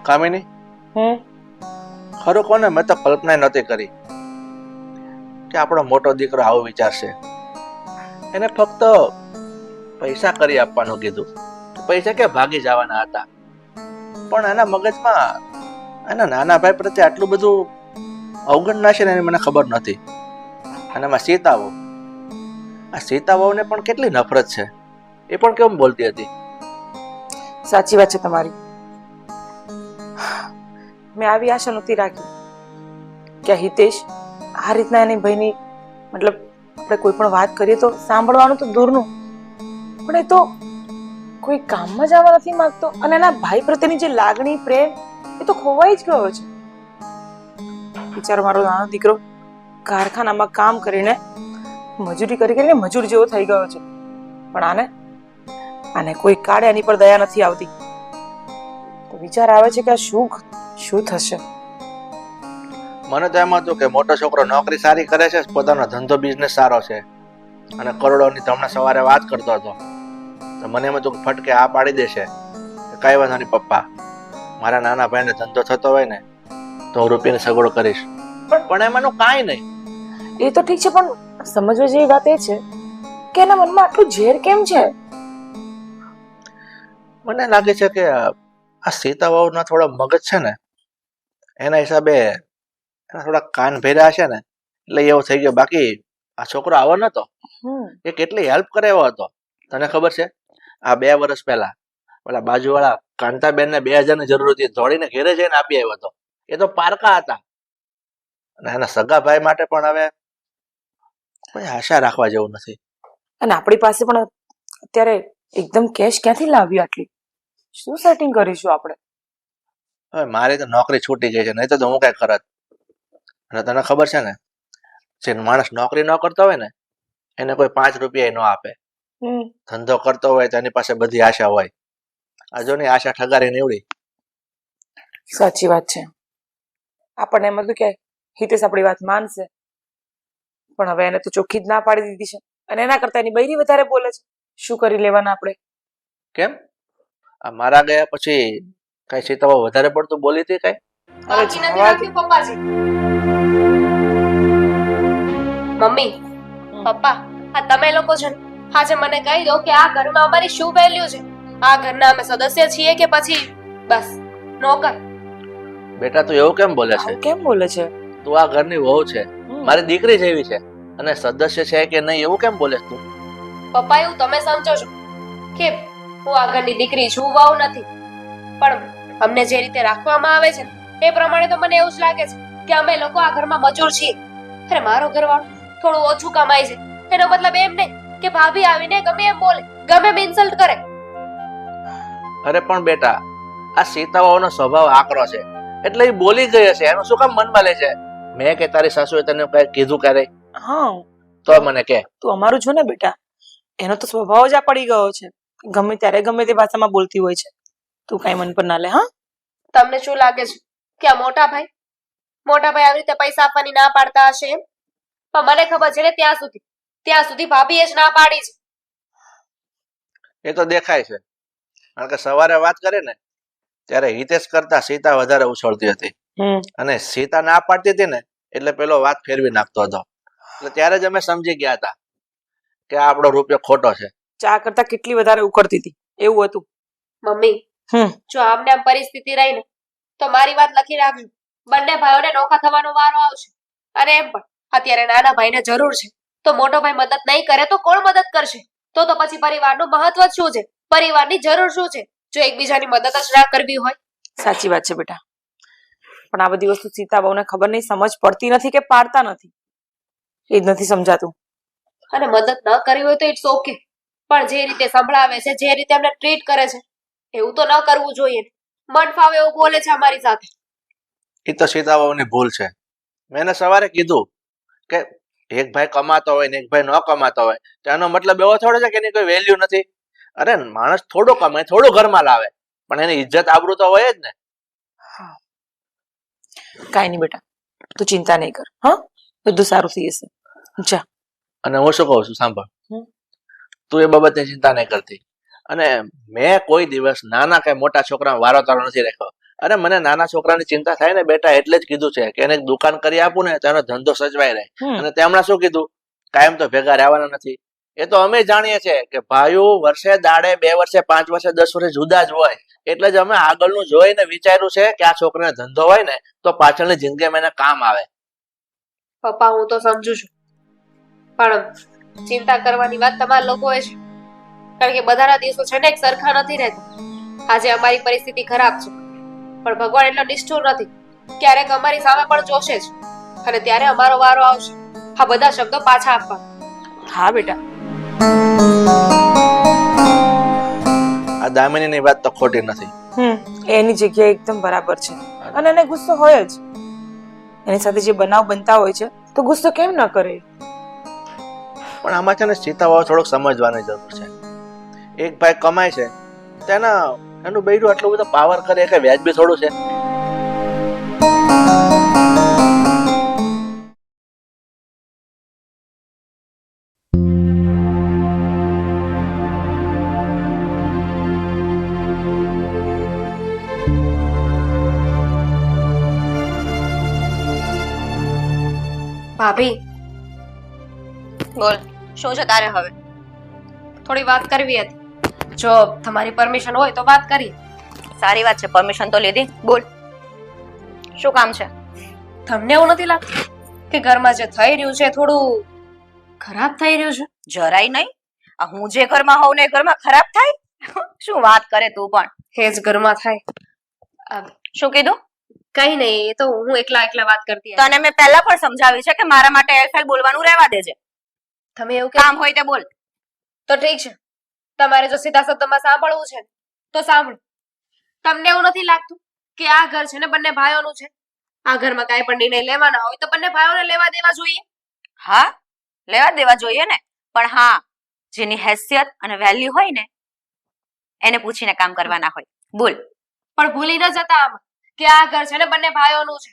કામિની, હમ ખરું કોને મેં તો કલ્પના નહોતી કરી કે આપણો મોટો દીકરો આવો વિચારશે. એને ફક્ત પૈસા કરી આપવાનું કીધું. પૈસા કે ભાગી જવાના હતા, પણ એના મગજમાં એના નાના ભાઈ પ્રત્યે આટલું બધું અવગણના છે ને એની મને ખબર નથી. અને એમાં સીતાવહુ, આ સીતાવહુને પણ કેટલી નફરત છે. એ પણ કેમ બોલતી હતી. સાચી વાત છે તમારી. મેં આવી આશા નહોતી રાખી કે આ હિતેશ આ રીતના એની ભાઈની મતલબ આપણે કોઈ પણ વાત કરીએ તો સાંભળવાનું તો દૂરનું, પણ એ તો કોઈ કામમાં જવા નથી માંગતો અને એના ભાઈ પ્રત્યેની જે લાગણી પ્રેમ એ તો ખોવાઈ જ ગયો છે. બિચારો મારો નાનો દીકરો કારખાનામાં કામ કરીને મજૂરી કરીને મજૂર જેવો થઈ ગયો છે, પણ આને કોઈ કાળે એની પર દયા નથી આવતી. તો વિચાર આવે છે કે આ શું થશે. મને તો એમ હતું કે મોટો છોકરો નોકરી સારી કરે છે, પોતાનો ધંધો બિઝનેસ સારો છે અને કરોડોની તો હમણાં સવારે વાત કરતો હતો. તો મને એમ હતું કે ફટકે આ પાડી દેશે કે કઈ વાંધો નહીં પપ્પા, મારા નાના ભાઈને ધંધો થતો હોય ને તો હું રૂપિયાની સગવડ કરીશ. પણ એમાંનું કાંઈ નહીં. એ તો ઠીક છે, પણ સમજવા જેવી વાત એ છે કે એના મનમાં આટલું ઝેર કેમ છે. મને લાગે છે કે આ સીતાવહુના થોડા મગજ છે ને એના હિસાબે એના થોડા કાન ભર્યા હશે ને એટલે એવો થઈ ગયો. બાકી આ છોકરો આવો નતો. એ કેટલી હેલ્પ કરે એવો હતો. તને ખબર છે, આ 2 વર્ષ પહેલા ઓલા બાજુવાળા કાંતાબેન ને 2000 ની જરૂર હતી, દોડીને ઘેરે જઈને આપી આવ્યો હતો. એ તો પારકા હતા. અને એના સગા ભાઈ માટે પણ હવે કોઈ આશા રાખવા જેવું નથી. અને આપણી પાસે પણ અત્યારે એકદમ કેશ ક્યાંથી લાવી આટલી? શું સેટિંગ કરીશું આપણે? હવે મારી તો નોકરી છૂટી ગઈ છે, નહીં તો હું કઈ કરત. અને તને ખબર છે ને, જે માણસ નોકરી ન કરતો હોય ને એને કોઈ 5 રૂપિયા ન આપે. ધંધો કરતો હોય તો એની પાસે બધી આશા હોય. આ જો ની આશા ઠગારી નીવડી. સાચી વાત છે. આપણને એમ હતું કે હિતેશ આપણી વાત માનશે, પણ હવે એને તો ચોખ્ખી જ ના પાડી દીધી છે અને એના કરતા એની બૈરી વધારે બોલે છે. શું કરી લેવાના આપણે? કેમ? આ મારા ગયા પછી કઈ સીતાઓ વધારે પડતું બોલી હતી કઈ? અરે જવા દે. પપ્પાજી. મમ્મી, પપ્પા, આ તમે લોકો છે ને આજે મને કહી દો કે આ ઘરમાં અમારી શું વેલ્યુ છે? આ ઘરના અમે સદસ્ય છીએ કે પછી બસ નોકર? બેટા તું એવું કેમ બોલે છે? આવું કેમ બોલે છે? તું આ ઘરની વહુ છે, મારી દીકરી જેવી છે, અને સદસ્ય છે કે નહીં એવું કેમ બોલે તું? પપ્પા એવું તમે સમજો છો કે હું આ ઘરની દીકરી છું, વહુ નથી. પણ અમને જે રીતે રાખવામાં આવે છે એ પ્રમાણે તો મને એવું જ લાગે છે કે અમે લોકો આ ઘરમાં મજૂર છીએ. અરે મારો ઘરવાળો થોડું ઓછું કમાય છે એનો મતલબ એમ નહીં કે ભાભી આવીને ગમે એમ બોલે, ગમે એમ ઇન્સલ્ટ કરે. અરે પણ બેટા, આ સીતાઓનો સ્વભાવ આકરો છે એટલે એ બોલી ગઈ હશે. એનું શું કામ મનમાં લે છે? મેં કે તારી સાસુએ તને કઈ કીધું ક્યારે? હા, તો મને કે. તું અમારું છો ને બેટા, એનો તો સ્વભાવ જ આ પડી ગયો છે. ગમે ત્યારે ગમે તે ભાષામાં બોલતી હોય છે. તું કઈ મન પર ના લે. હા, તમને શું લાગે છે કે આ મોટા ભાઈ આવી રીતે પૈસા આપવાની ના પાડતા હશે એમ? પણ મને ખબર છે ને ત્યાં સુધી ભાભીએ જ ના પાડી છે. એ તો દેખાય છે, કારણ કે સવારે વાત કરે ને ત્યારે હિતેશ કરતા સીતા વધારે ઉછળતી હતી. અને સીતા ના પાડતી હતી ને એટલે પેલો વાત ફેરવી નાખતો હતો. એટલે ત્યારે જ અમે સમજી ગયા હતા કે આ આપણો રૂપિયો ખોટો છે. ચા કરતા કેટલી વધારે ઉકળતી હતી એવું હતું. મમ્મી, જો આમને આમ પરિસ્થિતિ રહી ને તો મારી વાત લખી રાખજો. બંને ભાઈઓને નોખા થવાનો વારો આવશે. અને એમ પણ અત્યારે નાના ભાઈને જરૂર છે તો મોટો ભાઈ મદદ નહીં કરે તો કોણ મદદ કરશે? તો પછી પરિવારનું મહત્વ શું છે? પરિવારની જરૂર શું છે જો એકબીજાની મદદ જ ના કરવી હોય? સાચી વાત છે બેટા, પણ આ બધી વસ્તુ સીતાબાઉને ખબર નહીં, સમજ પડતી નથી કે પાડતા નથી, એ જ નથી સમજાતું. અને મદદ ન કરવી હોય તો ઇટ્સ ઓકે, પણ જે રીતે સંભળાવે છે, જે રીતે એમને ટ્રીટ કરે છે એવું તો ન કરવું જોઈએ. મન ફાવે એવું બોલે છે અમારી સાથે. એ તો સીતાબાઉની ભૂલ છે. મેં એને સવારે કીધું કે એક ભાઈ કમાતો હોય ને એક ભાઈ ન કમાતો હોય તો એનો મતલબ એવો થોડો છે કે એની કોઈ વેલ્યુ નથી. અરે માણસ થોડું કમાય, થોડું ઘરમાં લાવે, પણ એની ઇજ્જત આબરૂ તો હોય જ ને. કાઈ નહીં બેટા, તું ચિંતા નહીં કર. હા, બધું સારું થઈ જશે. જા. અને હું શું કહું છું સાંભળ, તું એ બાબતની ચિંતા નહીં કરતી. અને મેં કોઈ દિવસ નાના કે મોટા છોકરા વારો તારો નથી રાખ્યો. અરે મને નાના છોકરાની ચિંતા થાય ને બેટા એટલે જ કીધું છે કે એને એક દુકાન કરી આપું ને તો એનો ધંધો સચવાઈ રહે. અને તેમણે શું કીધું, કાયમ તો ભેગા રહેવાના નથી. એ તો અમે જાણીએ છીએ કે ભાઈઓ વર્ષે દાડે 2 વર્ષે 5 વર્ષે 10 વર્ષે જુદા જ હોય. એટલે જ અમે આગળનું જોઈને વિચાર્યું છે કે આ છોકરાને ધંધો હોય ને તો પાછળની જિંદગીમાં એને કામ આવે. પપ્પા હું તો સમજુ છું, પણ ચિંતા કરવાની વાત તમારા લોકોએ છે. કારણ કે બધાના દિવસો છે ને એક સરખા નથી રહેતા. આજે અમારી પરિસ્થિતિ ખરાબ છે, પણ ભગવાન એટલો નિષ્ઠુર નથી. ક્યારેક અમારી સામે પણ જોશે જ, અને ત્યારે અમારો વારો આવશે આ બધા શબ્દો પાછા આપવા. હા બેટા, આ દામિનીની વાત તો ખોટી નથી. એની જગ્યાએ એકદમ બરાબર છે. અને એને ગુસ્સો હોય જ. એની સાથે જે બનાવ બનતા હોય છે તો ગુસ્સો કેમ ન કરે? પણ આમાં છે ને સીતાવાળો થોડોક સમજવાની જરૂર છે. એક ભાઈ કમાય છે તેના એનું બૈરું આટલું બધો પાવર કરે કે વ્યાજબી થોડું છે? ભાભી બોલ, શું છે તારે હવે? થોડી વાત કરવી હતી. જો તમારી પરમિશન હોય તો વાત કરીએ. સારી વાત છે, પરમિશન તો લીધી. બોલ, શું કામ છે? તમને એવું નથી લાગતું કે ઘરમાં જે થઈ રહ્યું છે થોડું ખરાબ થઈ રહ્યું છે? જરાય નહીં. આ હું જે ઘરમાં હોઉં ને એ ઘરમાં ખરાબ થાય? શું વાત કરે તું પણ? એ જ ઘરમાં થાય. શું કીધું? કઈ નહીં, એ તો હું એકલા વાત કરતી હતી. તને મેં પહેલા પણ સમજાવ્યું છે કે મારા માટે એલફેલ બોલવાનું રહેવા દેજે. તમે એવું કામ હોય તે બોલ. તો ઠીક છે, તમારે જો સીધા શબ્દમાં સાંભળવું છે તો સાંભળો. તમને એવું નથી લાગતું કે આ ઘર છે ને બંને ભાઈઓનું છે? આ ઘરમાં કાંઈ પણ નિર્ણય લેવાના હોય તો બંને ભાઈઓને લેવા દેવા જોઈએ. હા, લેવા દેવા જોઈએ ને, પણ હા, જેની હેસિયત અને વેલ્યુ હોય ને એને પૂછીને કામ કરવાના હોય. બોલ. પણ ભૂલી ન જતા આમાં કે આ ઘર છે ને બંને ભાઈઓનું છે.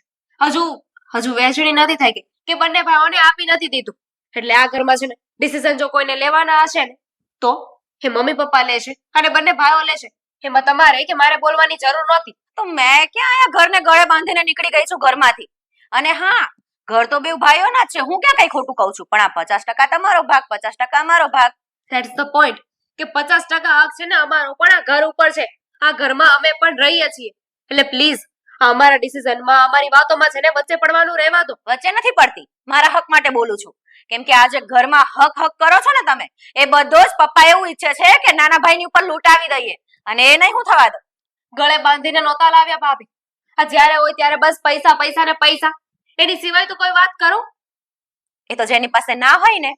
હજુ વહેંચણી નથી થઈ કે બંને ભાઈઓને આપી નથી દીધું. એટલે આ ઘરમાં છે ને ડિસિઝન જો કોઈને લેવાના હશે ને તો એ મમ્મી પપ્પા લે છે અને બંને ભાઈઓ લે છે. એમાં તમારે કે મારે બોલવાની જરૂર નહોતી. તો મેં ક્યાં આયા ઘરને ગળે બાંધીને નીકળી ગઈ છું ઘરમાંથી? અને હા, ઘર તો બે ભાઈઓના જ છે. હું ક્યાં કઈ ખોટું કહું છું? પણ આ 50% તમારો ભાગ, 50% અમારો ભાગ. ધેટ્સ ધ પોઈન્ટ કે 50% હક છે ને અમારો પણ આ ઘર ઉપર છે. આ ઘરમાં અમે પણ રહીએ છીએ. એટલે પ્લીઝ અમારા ડિસિઝનમાં, અમારી વાતોમાં છે ને વચ્ચે પડવાનું રહેવા દો. વચ્ચે નથી પડતી, મારા હક માટે બોલું છું. કેમ કે આજે ઘરમાં હક કરો છો ને તમે, એ બધો જ પપ્પા એવું ઈચ્છે છે કે નાના ભાઈની ઉપર લૂંટાવી દઈએ, અને એ નહીં હું થવા દઉં. ગળે બાંધીને નહોતા લાવ્યા ભાભી. આ જ્યારે હોય ત્યારે બસ પૈસા પૈસા ને પૈસા, એની સિવાય તો કોઈ વાત કરો. એ તો જેની પાસે ના હોય ને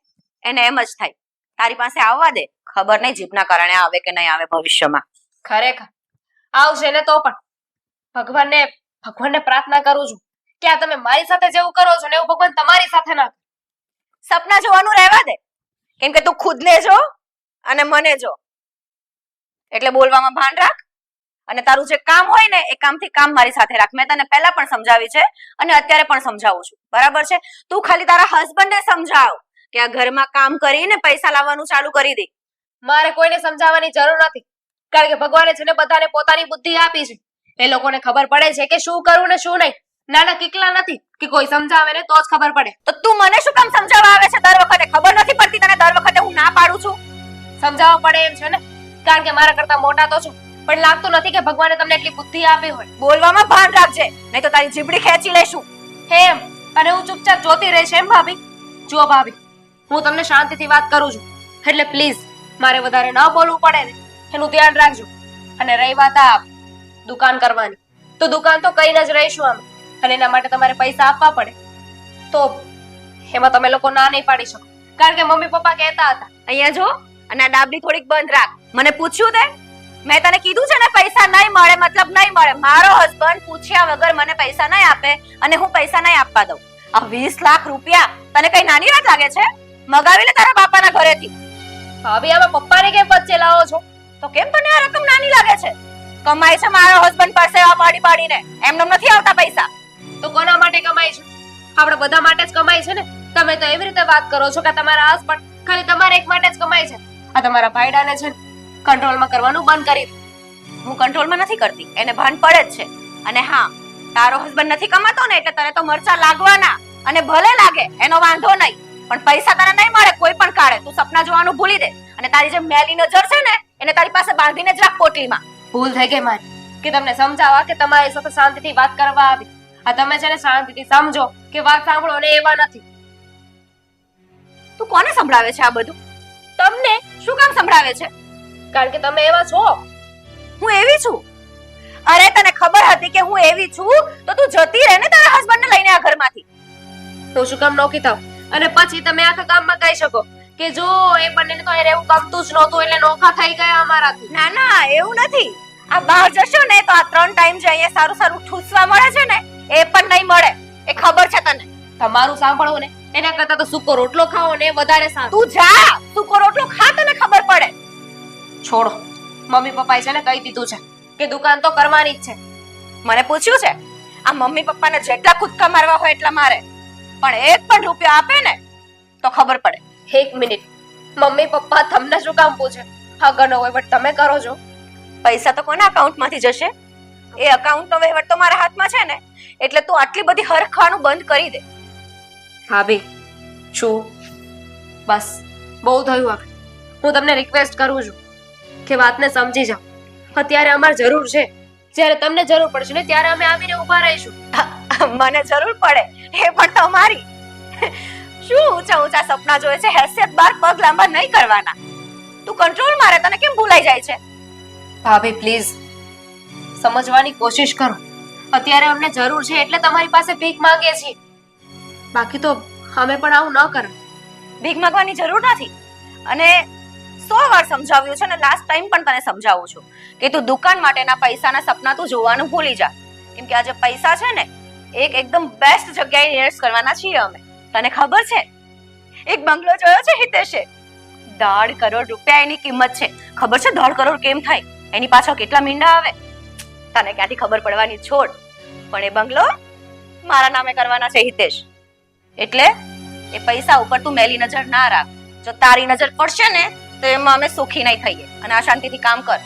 એને એમ જ થાય. તારી પાસે આવવા દે, ખબર નહીં જીભના કારણે આવે કે નહીં આવે ભવિષ્યમાં. ખરેખર આવશે ને તો પણ ભગવાનને પ્રાર્થના કરું છું કે આ તમે મારી સાથે જેવું કરો છો ને એવું ભગવાન તમારી સાથે ના. સપના જોવાનું રહેવા દે, કેમ કે તું ખુદ ને જો અને મને જો. એટલે બોલવામાં ભાન રાખ, અને તારું જે કામ હોય ને એ કામથી કામ મારી સાથે રાખ. મેં તને પહેલા પણ સમજાવી છે અને અત્યારે પણ સમજાવું છું, બરાબર છે? તું ખાલી તારા હસબન્ડને સમજાવ કે આ ઘરમાં કામ કરીને પૈસા લાવવાનું ચાલુ કરી દે. મારે કોઈને સમજાવવાની જરૂર નથી, કારણ કે ભગવાને છે ને બધાને પોતાની બુદ્ધિ આપી છે. એ લોકોને ખબર પડે છે કે શું કરવું ને શું નહીં. નાના કિકલા નથી કે કોઈ સમજાવે ને તો જ ખબર પડે. તો તું મને શું કામ સમજાવવા આવે છે દર વખતે? ખબર નથી પડતી તને દર વખતે હું ના પાડું છું? સમજાવવા પડે એમ છે ને, કારણ કે મારા કરતા મોટા તો છું, પણ લાગતું નથી કે ભગવાને તમને એટલી બુદ્ધિ આપી હોય. બોલવામાં ભાન રાખજે, નહીં તો તારી જીભડી ખેંચી લેશું. એમ અને હું ચૂપચાપ જોતી રહીશ એમ ભાભી? જુઓ ભાભી, હું તમને શાંતિથી વાત કરું છું, એટલે પ્લીઝ મારે વધારે ન બોલવું પડે ને એનું ધ્યાન રાખજો. અને રહી વાત આ દુકાન કરવાની, તો દુકાન તો કઈ જ રહીશું અમે, અને એના માટે તમારે પૈસા આપવા પડે તો એમાં તમે લોકો ના નહીં પાડી શકો, કારણ કે મમ્મી પપ્પા કહેતા હતા. અહીંયા જો, અને આ ડાબલી થોડીક બંધ રાખ. મને પૂછ્યું તે? મેં તને કીધું છે ને પૈસા નહીં મળે મતલબ નહીં મળે. મારો હસબન્ડ પૂછ્યા વગર મને પૈસા નહીં આપે અને હું પૈસા નહીં આપવા દઉં. આ 20 લાખ રૂપિયા તને કઈ નાની વાત લાગે છે? મગાવી લે તારા બાપાના ઘરેથી. ભાભી આમાં પપ્પાને કેમ વચ્ચે લાવો છો? તો કેમ તને આ રકમ નાની લાગે છે? કમાય છે મારો હસબન્ડ પરસેવા પાડીને, એમને નથી આવતા પૈસા. તો કોના માટે કમાય છે? આપણે બધા માટે જ કમાય છે ને. તમે તો એવી રીતે વાત કરો છો કે તમારા હસબન્ડ ખાલી તમારે એક માટે જ કમાય છે. આ તમારા ભાઈડાને છે ને કંટ્રોલમાં કરવાનું બંધ કરી દો. હું કંટ્રોલમાં નથી કરતી, એને ભાન પડે જ છે. અને હા, તારો હસબન્ડ નથી કમાતો ને એટલે તને તો મરચા લાગવાના, અને ભલે લાગે એનો વાંધો નહીં, પણ પૈસા તને નહીં મળે કોઈ પણ કાળે. તું સપના જોવાનું ભૂલી દે, અને તારી જે મેલી નજર છે ને એને તારી પાસે બાંધીને જ રાખ પોટલીમાં. ભૂલ થઈ ગઈ મારી કે તમને સમજાવવા કે તમારી સાથે શાંતિથી વાત કરવા આવી. આ તમે છે ને શાંતિથી સમજો કે વાત સાંભળો ને એવા નથી. તું કોને સંભળાવે છે આ બધું? તમને શું કામ સંભળાવે છે? કારણ કે તમે એવા છો. હું એવી છું? અરે તને ખબર હતી કે હું એવી છું તો તું જતી રહે ને તારા હસબન્ડને લઈને આ ઘરમાંથી. તો શું કામ નોખી થાવ અને પછી તમે આખા ગામમાં કહી શકો કે જો એ બંનેને તો અહીં રહેવું ગમતું જ નહોતું એટલે નોખા થઈ ગયા અમારાથી. ના ના, એવું નથી. આ બહાર જશો ને તો આ 3 ટાઈમ જે અહીંયા સારું સારું ઠૂસવા મળે છે ને એ પણ નહીં મળે. એ ખબર છે તને? તમારું સાંભળવું ને એના કરતા તો સૂકો રોટલો ખાઓ ને વધારે સારું. તું જા, સૂકો રોટલો ખા, તને ખબર પડે. છોડો, મમ્મી પપ્પાએ છે ને કહી દીધું છે કે દુકાન તો કરવાની જ છે. મને પૂછ્યું છે? આ મમ્મી પપ્પાને જેટલા કૂદકા મારવા હોય એટલા મારે, પણ એક પણ રૂપિયો આપે ને તો ખબર પડે. 1 મિનિટ, મમ્મી પપ્પા તમને શું કામ પૂછે? આગળનો વહીવટ તમે કરો છો. પૈસા તો કોના અકાઉન્ટમાંથી જશે? એ અકાઉન્ટનો વહીવટ તો મારા હાથમાં છે ને, એટલે તું આટલી બધી હરખાવાનું બંધ કરી દે. ભાભી, શું બસ બહુ થયું હવે. હું તમને રિક્વેસ્ટ કરું છું કે વાતને સમજી જાઓ. અત્યારે અમારે જરૂર છે, જ્યારે તમને જરૂર પડશે ને ત્યારે અમે આવીને ઊભા રહીશું. મને જરૂર પડે એ પણ તમારી. શું ઊંચા ઊંચા સપના જોયે છે? હેસિયત બાર પગ લાંબા નહીં કરવાના. તું કંટ્રોલ મારે, તને કેમ ભૂલાઈ જાય છે? ભાભી પ્લીઝ સમજવાની કોશિશ કરો. અત્યારે અમને જરૂર છે એટલે તમારી પાસે ભીખ માંગીએ છીએ. બાકી તો અમે પણ આવું ન કરો. ભીખ માંગવાની જરૂર નથી, અને 100 વાર સમજાવ્યું છે, અને લાસ્ટ ટાઈમ પણ તને સમજાવું છું કે તું દુકાન માટેના પૈસાના સપના તું જોવાનું ભૂલી જા. કેમ કે આ જે પૈસા છે ને એકદમ બેસ્ટ જગ્યાએ ઇન્વેસ્ટ કરવાના છીએ અમે. તને ખબર છે એક બંગલો જોયો છે હિતેશે? 1.5 કરોડ રૂપિયા એની કિંમત છે. ખબર છે 1.5 કરોડ કેમ થાય? એની પાછળ કેટલા મીંડા આવે તને ક્યાંથી ખબર પડવાની? છોડ, પણ એ બંગલો મારા નામે કરવાના છે હિતેશ. એટલે એ પૈસા ઉપર તું મેલી નજર ના રાખ. જો તારી નજર પડશે ને તો એમાં અમે સુખી નહીં થઈએ. અને આ શાંતિથી કામ કર.